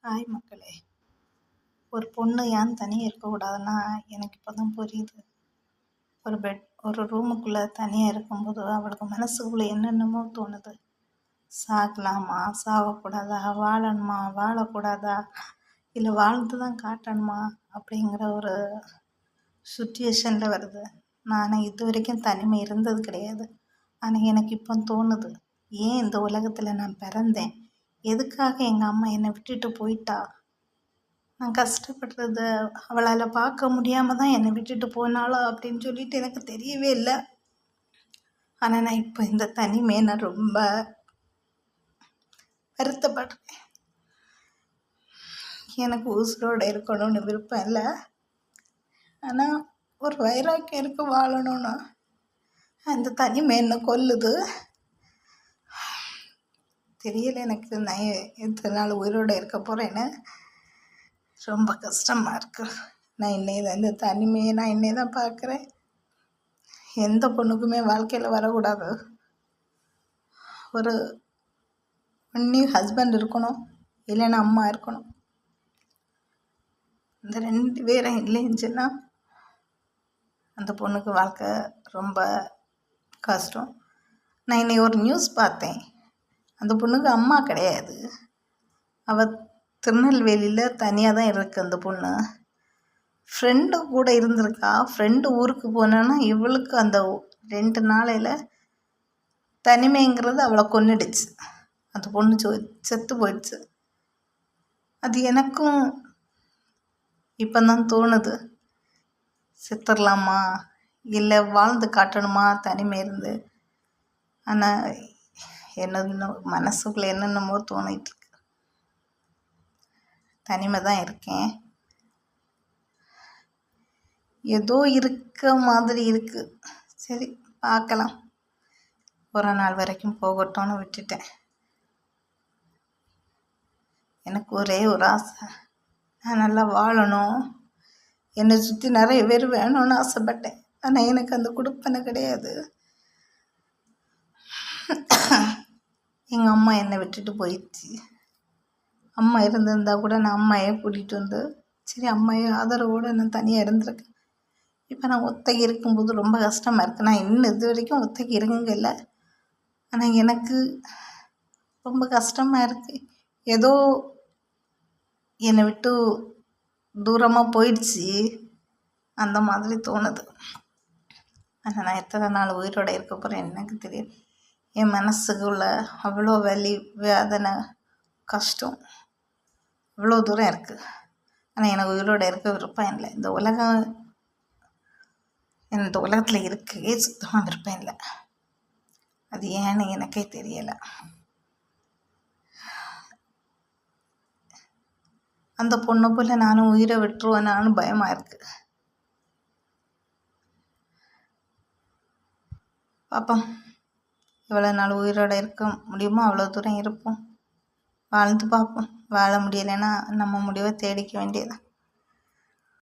Hi மக்களே. ஒரு பொண்ணு ஏன் தனியாக இருக்கக்கூடாதுன்னா எனக்கு இப்போ தான் புரியுது. ஒரு ரூமுக்குள்ளே தனியாக இருக்கும்போது அவளுக்கு மனசுக்குள்ளே என்னென்னமோ தோணுது. சாகலாமா, சாகக்கூடாதா, வாழணுமா, வாழக்கூடாதா, இல்லை வாழ்ந்து தான் காட்டணுமா அப்படிங்கிற ஒரு சுச்சுவேஷனில் வருது. நான் இது வரைக்கும் தனிமை இருந்தது கிடையாது. ஆனால் எனக்கு இப்போ தோணுது, ஏன் இந்த உலகத்தில் நான் பிறந்தேன், எதுக்காக எங்கள் அம்மா என்னை விட்டுட்டு போயிட்டா, நான் கஷ்டப்படுறத அவளால் பார்க்க முடியாமல் தான் என்னை விட்டுட்டு போனாளோ அப்படின்னு சொல்லிட்டு எனக்கு தெரியவே இல்லை. ஆனால் நான் இப்போ இந்த தனிமையை நான் ரொம்ப வருத்தப்படுறேன். எனக்கு உசுரோடு இருக்கணும்னு விருப்பம் இல்லை, ஆனால் ஒரு வைராக்கியம் இருக்கு வாழணும்னு. அந்த தனிமை என்ன கொல்லுது தெரியல எனக்கு. நான் எத்தனை நாள் உயிரோடு இருக்க போகிறேன்னு ரொம்ப கஷ்டமாக இருக்குது. நான் இந்த தனிமையை நான் இன்னே தான் பார்க்குறேன். எந்த பொண்ணுக்குமே வாழ்க்கையில் வரக்கூடாது. ஒரு ஒன்றி ஹஸ்பண்ட் இருக்கணும், இல்லைன்னா அம்மா இருக்கணும். இந்த 2 பேரும் இல்லைன்னு அந்த பொண்ணுக்கு வாழ்க்கை ரொம்ப கஷ்டம். நான் இன்னைக்கு ஒரு நியூஸ் பார்த்தேன். அந்த பொண்ணுக்கு அம்மா கிடையாது. அவள் திருநெல்வேலியில் தனியாக தான் இருக்குது. அந்த பொண்ணு ஃப்ரெண்டு கூட இருந்திருக்கா. ஃப்ரெண்டு ஊருக்கு போனோன்னா இவளுக்கு அந்த 2 நாளையில் தனிமைங்கிறது அவளை கொன்னுடுச்சு. அந்த பொண்ணு செத்து போயிடுச்சு. அது எனக்கும் இப்போ தான் தோணுது, செத்துடலாமா இல்லை வாழ்ந்து காட்டணுமா தனிமை இருந்து. ஆனால் என்னென்ன மனசுக்குள்ளே என்னென்னமோ தோணிகிட்ருக்கு. தனிமை தான் இருக்கேன், ஏதோ இருக்க மாதிரி இருக்குது. சரி பார்க்கலாம், ஒரு நாள் வரைக்கும் போகட்டும்னு விட்டுட்டேன். எனக்கு ஒரே ஒரு ஆசை, நான் நல்லா வாழணும், என்னை சுற்றி நிறைய பேர் வேணும்னு ஆசைப்பட்டேன். ஆனால் எனக்கு அந்த கொடுப்பனை கிடையாது. எங்கள் அம்மா என்னை விட்டுட்டு போயிடுச்சு. அம்மா இருந்திருந்தா கூட நான் அம்மாயே கூட்டிகிட்டு வந்து சரி அம்மாயே ஆதரவோடு நான் தனியாக இருந்திருக்கேன். இப்போ நான் ஒத்தைக்கு இருக்கும்போது ரொம்ப கஷ்டமாக இருக்குது. நான் இன்னும் இது வரைக்கும் ஒத்தைக்கு இருக்குங்க இல்லை, ஆனால் எனக்கு ரொம்ப கஷ்டமாக இருக்குது. ஏதோ என்னை விட்டு தூரமாக போயிடுச்சு அந்த மாதிரி தோணுது. ஆனால் நான் எத்தனை நாள் உயிரோடு இருக்க போகிறேன் எனக்கு தெரியாது. என் மனசுக்குள்ள அவ்வளோ வலி, வேதனை, கஷ்டம் இவ்வளோ தூரம் இருக்குது. ஆனால் எனக்கு உயிரோடு இருக்க விருப்பம் இல்லை. இந்த உலகத்தில் இருக்கவே சுத்தமாக விருப்பம் இல்லை. அது ஏன்னு எனக்கே தெரியலை. அந்த பொண்ணை போல் நானும் உயிரை விட்டுருவேனான்னு பயமாக இருக்குது. பார்ப்போம், எவ்வளோ நாள் உயிரோடு இருக்க முடியுமோ அவ்வளோ தூரம் இருப்போம், வாழ்ந்து பார்ப்போம். வாழ முடியலைன்னா நம்ம முடிவை தேடிக்க வேண்டியது.